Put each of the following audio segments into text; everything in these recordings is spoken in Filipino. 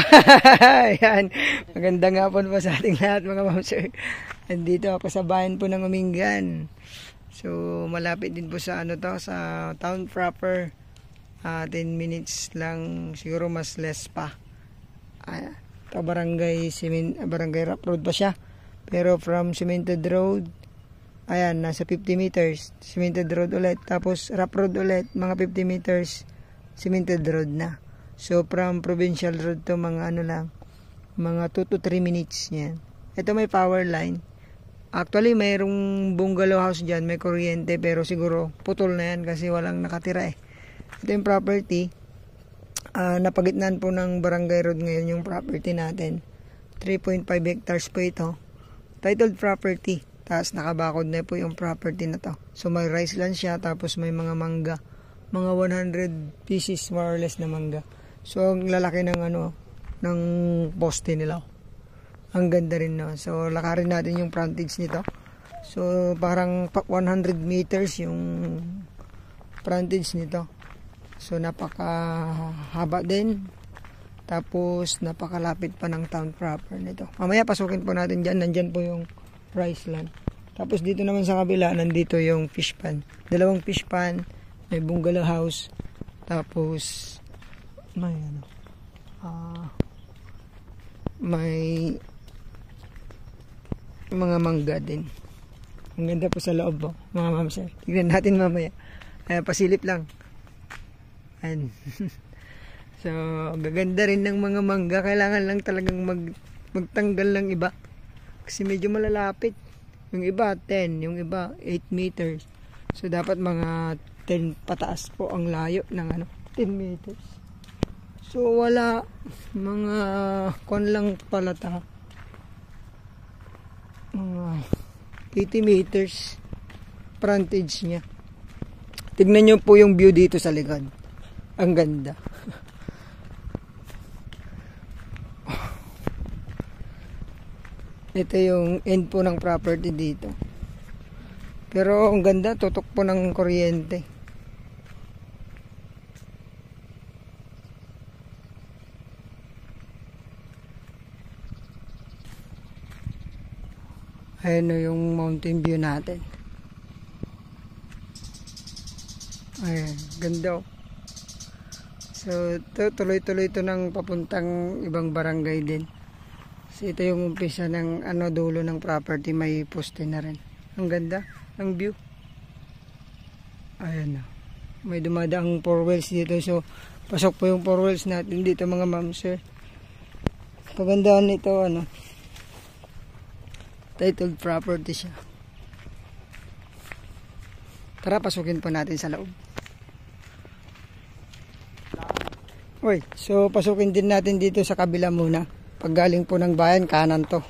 Ayan. Magandang hapon po sa ating lahat mga ma'am sir. Andito ako sa bayan po ng Umingan. So malapit din po sa sa town proper. 10 minutes lang siguro, mas less pa. Barangay Rough Road pa siya. Pero from Cemented Road, ayan, nasa 50 meters. Cemented Road ulit. Tapos Rough Road ulit, mga 50 meters. Cemented Road na. So from Provincial Road to mga mga 2 to 3 minutes yan. Ito may power line. Actually mayroong bungalow house dyan, may kuryente, pero siguro putol na yan kasi walang nakatira eh. Ito yung property. Napagitnaan po ng Barangay Road ngayon yung property natin. 3.5 hectares po ito. Titled property. Tapos nakabakod na po yung property na to. So may rice land siya, tapos may mga mangga. Mga 100 pieces more or less na mangga. So ang lalaki ng ng poste nila. Ang ganda rin no. So lakarin natin yung frontage nito. So parang 100 meters yung frontage nito. So napakahaba din. Tapos napakalapit pa ng town proper nito. Mamaya pasukin po natin diyan. Nandiyan po yung rice land. Tapos dito naman sa kabila, nandito yung fish pan. Dalawang fish pan, may bungalow house. Tapos may may mga mangga din. Ang ganda po sa loob po, mga ma'am sir. Tignan natin mamaya. Pasilip lang. Ayan. So, gaganda rin ng mga mangga. Kailangan lang talagang magtanggal ng iba. Kasi medyo malalapit. Yung iba 10, yung iba 8 meters. So, dapat mga 10 pataas po ang layo ng 10 meters. So wala, mga lang pala ta, mga 80 meters frontage niya. Tignan nyo po yung view dito sa likod. Ang ganda. Ito yung end po ng property dito. Pero ang ganda, tutok po ng kuryente. Ayan o yung mountain view natin. Ayan, ganda o. So tuloy-tuloy ito ng papuntang ibang barangay din. So ito yung umpisa ng dulo ng property, may poste na rin. Ang ganda, ang view. Ayan o. May dumadaang 4 wheels dito. So pasok po yung 4 wheels natin dito mga ma'am sir. Kagandaan nito titled property siya. Tara, pasukin po natin sa loob. Uy, so pasukin din natin dito sa kabila muna. Pag galing po ng bayan, kanan to.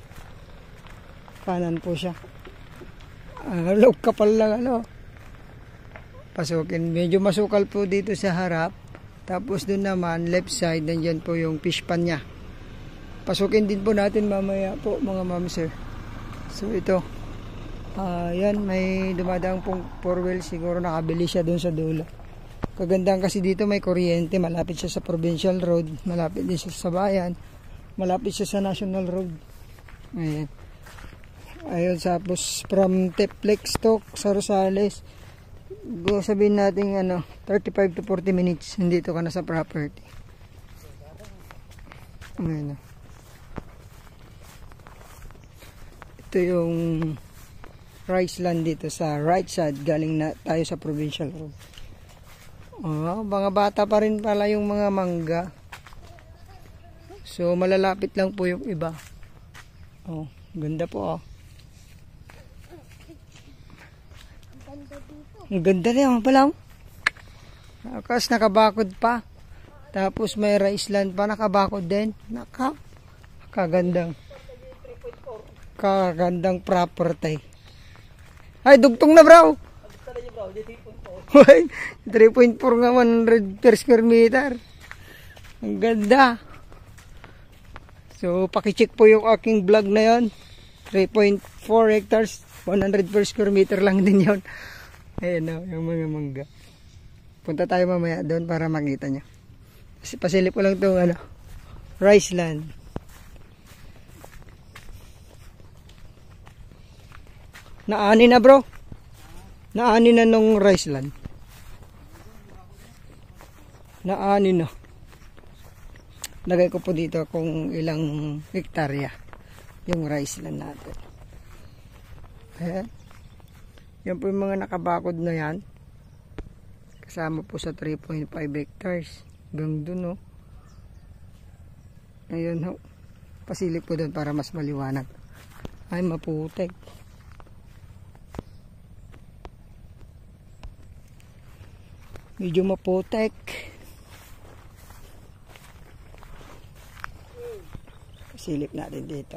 Kanan po siya. Loob kapal lang Pasukin. Medyo masukal po dito sa harap. Tapos dun naman, left side, nandyan po yung fish pan niya. Pasukin din po natin mamaya po mga ma'am sir. So ito, yan, may dumadaang pong 4 wheels, siguro nakabili siya dun sa dulo. Kagandahan kasi dito may kuryente, malapit siya sa Provincial Road, malapit din siya sa bayan, malapit siya sa National Road. Ayan. Ayun, tapos from Teplex to sa Rosales, sabihin natin 35 to 40 minutes, nandito ka na sa property. Ayan. Ito yung rice land dito sa right side, galing na tayo sa Provincial Road. Mga bata pa rin pala yung mga mangga. So malalapit lang po yung iba. Ganda po Ang ganda rin pala. Kasi nakabakod pa. Tapos may rice land pa, nakabakod din. Kagandang property. Ay, dugtong na bro. 3.4 nga, 100 per square meter. Ang ganda. So pakicheck po yung aking vlog na yon. 3.4 hectares, 100 per square meter lang din yon. Ayan yung mga mangga. Punta tayo mamaya doon para makita nyo. Pasilip ko lang itong Rice land. Naani na bro. Naani na nung rice land. Naani na. Lagay ko po dito kung ilang hektarya yung rice land natin. Ayan. Yan po yung mga nakabakod na yan. Kasama po sa 3.5 hectares. Hanggang dun, no. Ayun, ho. Pasilip po dun para mas maliwanag. Ay, maputek. Medyo maputek. Silip natin dito.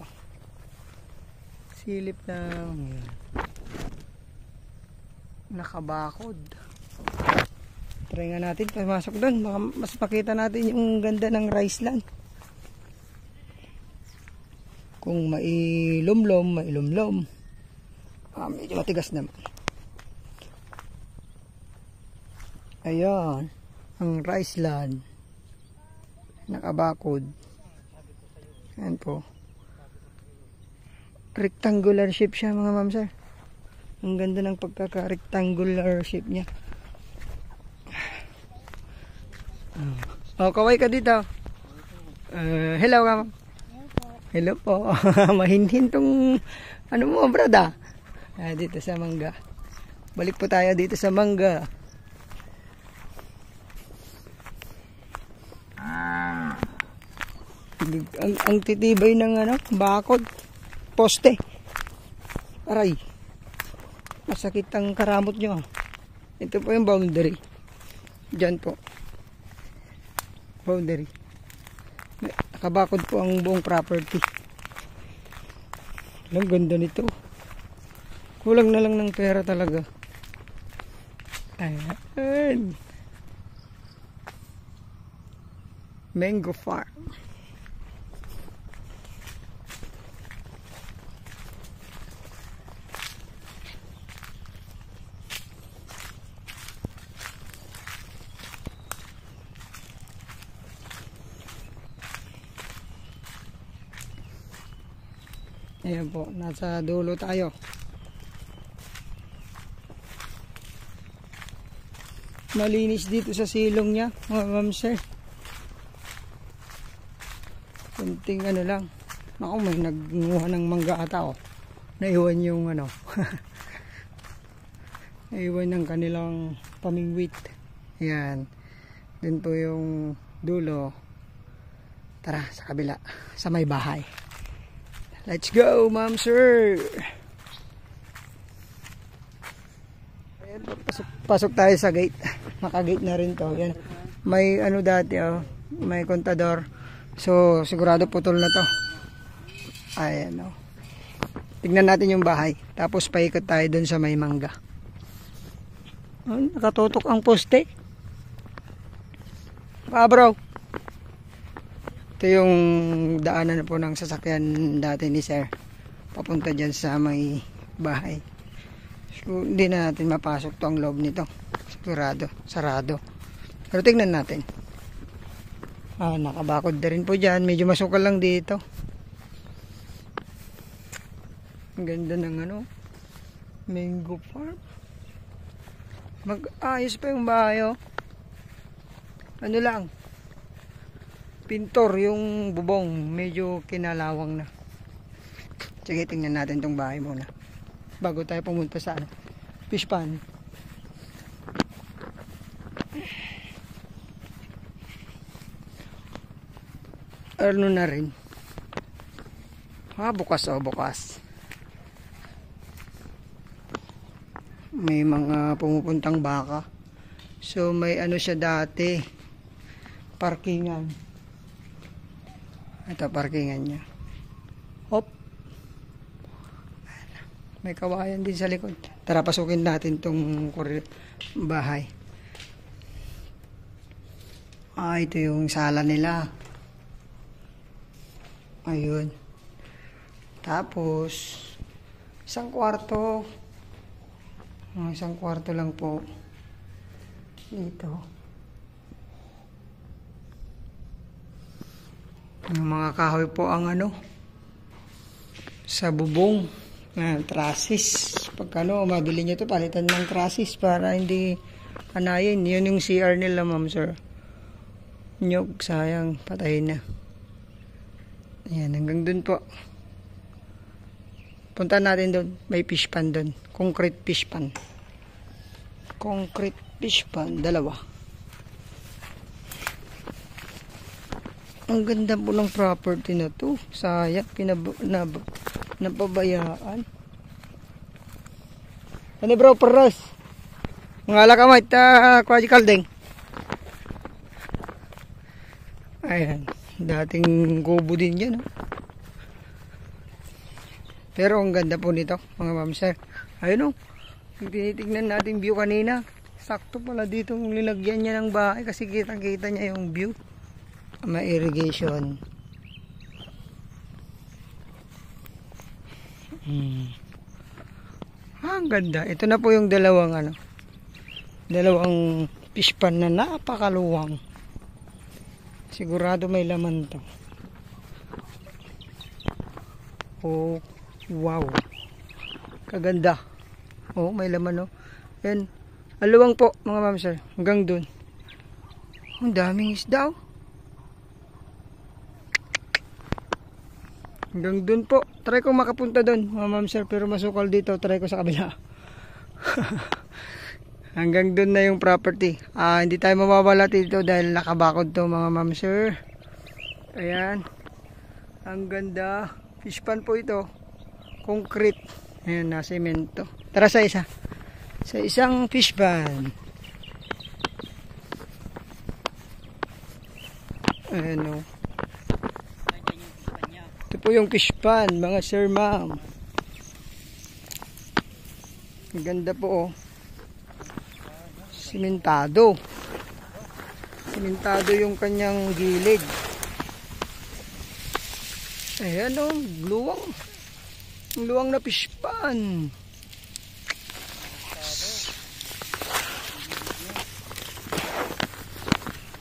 Silip ng nakabakod. Try nga natin pasok doon. Mas makita natin yung ganda ng rice land. Kung mailumlom, mailumlom. Medyo matigas naman. Ayan. Ang rice land. Nakabakod. Ayan po. Rectangular shape siya mga ma'am sir. Ang ganda ng pagkaka-rectangular shape niya. Kaway ka dito. Hello ma'am. Hello po. Mahinhin tong ano mo brada. Dito sa mangga. Balik po tayo dito sa mangga. Ang titibay ng ano, bakod, poste. Aray. Masakit ang karamot nyo. Ito po yung boundary. Diyan po. Boundary. Nakabakod po ang buong property. Ang ganda nito. Kulang na lang ng pera talaga. Ayan. Mango farm. Ayan po, nasa dulo tayo. Malinis dito sa silong niya, mga ma'am sir. Kunting ano lang. Ako, may nagmuha ng mangga ata, oh. Naiwan yung ano. Naiwan ng kanilang pamingwit. Ayan. Din po yung dulo. Tara, sa kabila. Sa may bahay. Let's go, ma'am sir. Ayan, pasok tayo sa gate. Naka-gate na rin to. Ayan. May ano dati, oh. May kontador. So, sigurado putol na to. Ayan, oh. Tignan natin yung bahay. Tapos paikot tayo dun sa may mangga. Oh, nakatutok ang poste. Bro. Ito yung daanan po ng sasakyan dati ni sir. Papunta dyan sa may bahay. So, hindi na natin mapasok to ang loob nito. Sigurado, sarado. Pero tingnan natin. Nakabakod na rin po dyan. Medyo masukal lang dito. Ang ganda ng ano. Mango farm. Mag-ayos pa yung bahay, oh. Ano lang. Pintor yung bubong. Medyo kinalawang na. Sige, tingnan natin tong bahay muna. Bago tayo pumunta sa ano, fish pond. Ano na rin. Bukas, oh, bukas. May mga pumupuntang baka. So may ano siya dati, parkingan. Ito parkingan niya. Hop. May kawayan din sa likod. Tara, pasukin natin tong bahay. Ito yung sala nila. Ayun. Tapos isang kwarto. Isang kwarto lang po. Dito. Yung mga kahoy po ang sa bubong. Trusses. Pagkano, mabili nyo to, palitan ng trusses para hindi kanayin. Yun yung CR nila, ma'am sir. Nyog, sayang, patayin na. Ayan, hanggang dun po. Punta natin dun. May fish pan dun. Concrete fish pan. Concrete fish pan, dalawa. Ang ganda po ng property na to. Sayang, napabayaan. Ano bro, peras? Ngala ka mait, kwaji kaldeng. Ayan, dating kubo din yan. Pero ang ganda po nito, mga ma'am sir. Ayun tinitignan natin view kanina. Sakto pala dito nilagyan niya ng bahay kasi kitang-kita niya yung view. May irrigation. Ang ganda. Ito na po yung dalawang fish pan na napakaluwang. Sigurado may laman to. Oh, wow. Kaganda. Oh, may laman Yan. Aluwang po mga ma'am sir. Hanggang dun. Ang daming isda Hanggang dun po. Try ko makapunta dun mga ma'am sir. Pero masukal dito. Try ko sa kabila. Hanggang dun na yung property. Hindi tayo mawawala dito dahil nakabakod to mga ma'am sir. Ayan. Ang ganda. Fish pan po ito. Concrete. Ayan na semento. Tara sa isa. Sa isang fish pan. Ayan Ito po yung fish pan, mga sir, ma'am. Ang ganda po Simentado. Simentado yung kanyang gilid. Ayan luwang. Luwang na fish pan.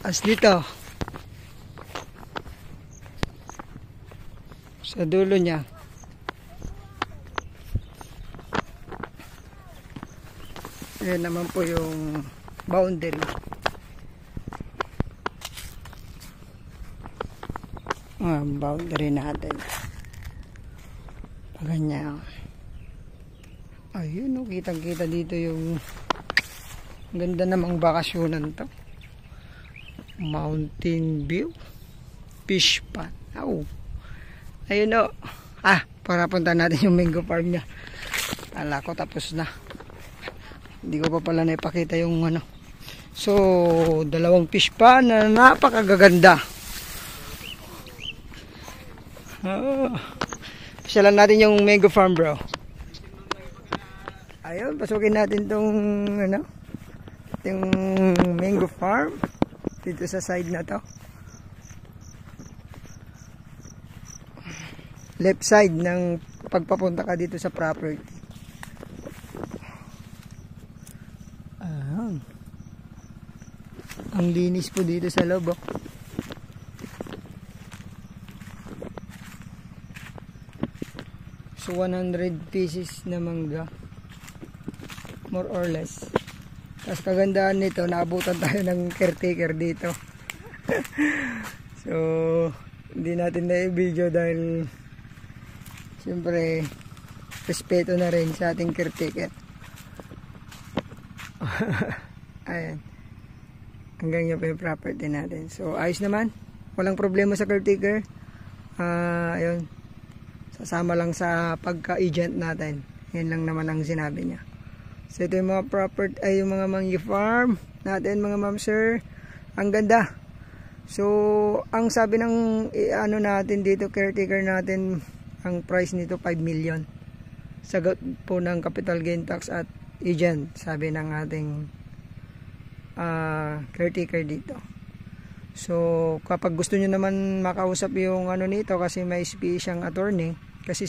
As dito. Sa dulo niya. Ayan naman po yung boundary. Boundary natin. Ganyan. Ayun kitang-kita dito yung ganda namang bakasyonan to. Mountain view. Fish pan. Ayun para punta natin yung mango farm niya. Kala ko tapos na. Hindi ko pa pala naipakita yung So, dalawang fish pan na napakagaganda. Pasyalan natin yung mango farm, bro. Ayun, pasukin natin tong yung mango farm dito sa side na to. Left side ng pagpapunta ka dito sa property. Ang linis po dito sa loob. So 100 pieces na mangga. More or less. Tapos kagandahan nito, naabutan tayo ng caretaker dito. So hindi natin na-video dahil siyempre respeto na rin sa ating caretaker. Ayan. Hanggang yun pa yung property natin. So ayos naman. Walang problema sa caretaker. Ayun. Sasama lang sa pagka-agent natin. Yan lang naman ang sinabi niya. So ito yung mga property, yung mga mangi farm natin mga ma'am sir. Ang ganda. So ang sabi ng natin dito, caretaker natin, ang price nito 5 million. Sagot po ng capital gain tax at agent, sabi ng ating caretaker dito. So kapag gusto nyo naman makausap yung nito, kasi may SPA siyang attorney, kasi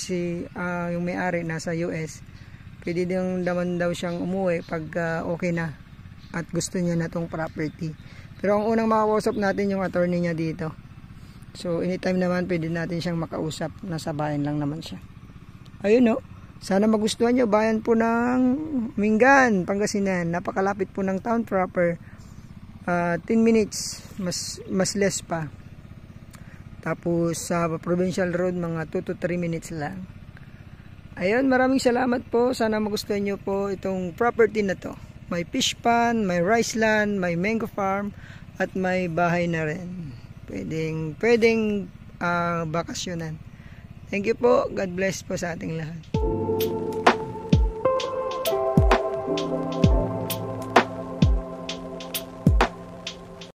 yung may-ari nasa US, pwede din naman daw siyang umuwi pag okay na at gusto niya na tong property. Pero ang unang makausap natin yung attorney niya dito. So anytime naman pwede natin siyang makausap, nasa bayan lang naman siya. Ayun no, sana magustuhan nyo. Bayan po ng Mingan, Pangasinan, napakalapit po ng town proper. 10 minutes, mas less pa. Tapos sa provincial road mga 2 to 3 minutes lang. Ayun, maraming salamat po. Sana magustuhan nyo po itong property na to. May fish pond, may rice land, may mango farm, at may bahay na rin. Pwedeng bakasyonan. Thank you po. God bless po sa ating lahat.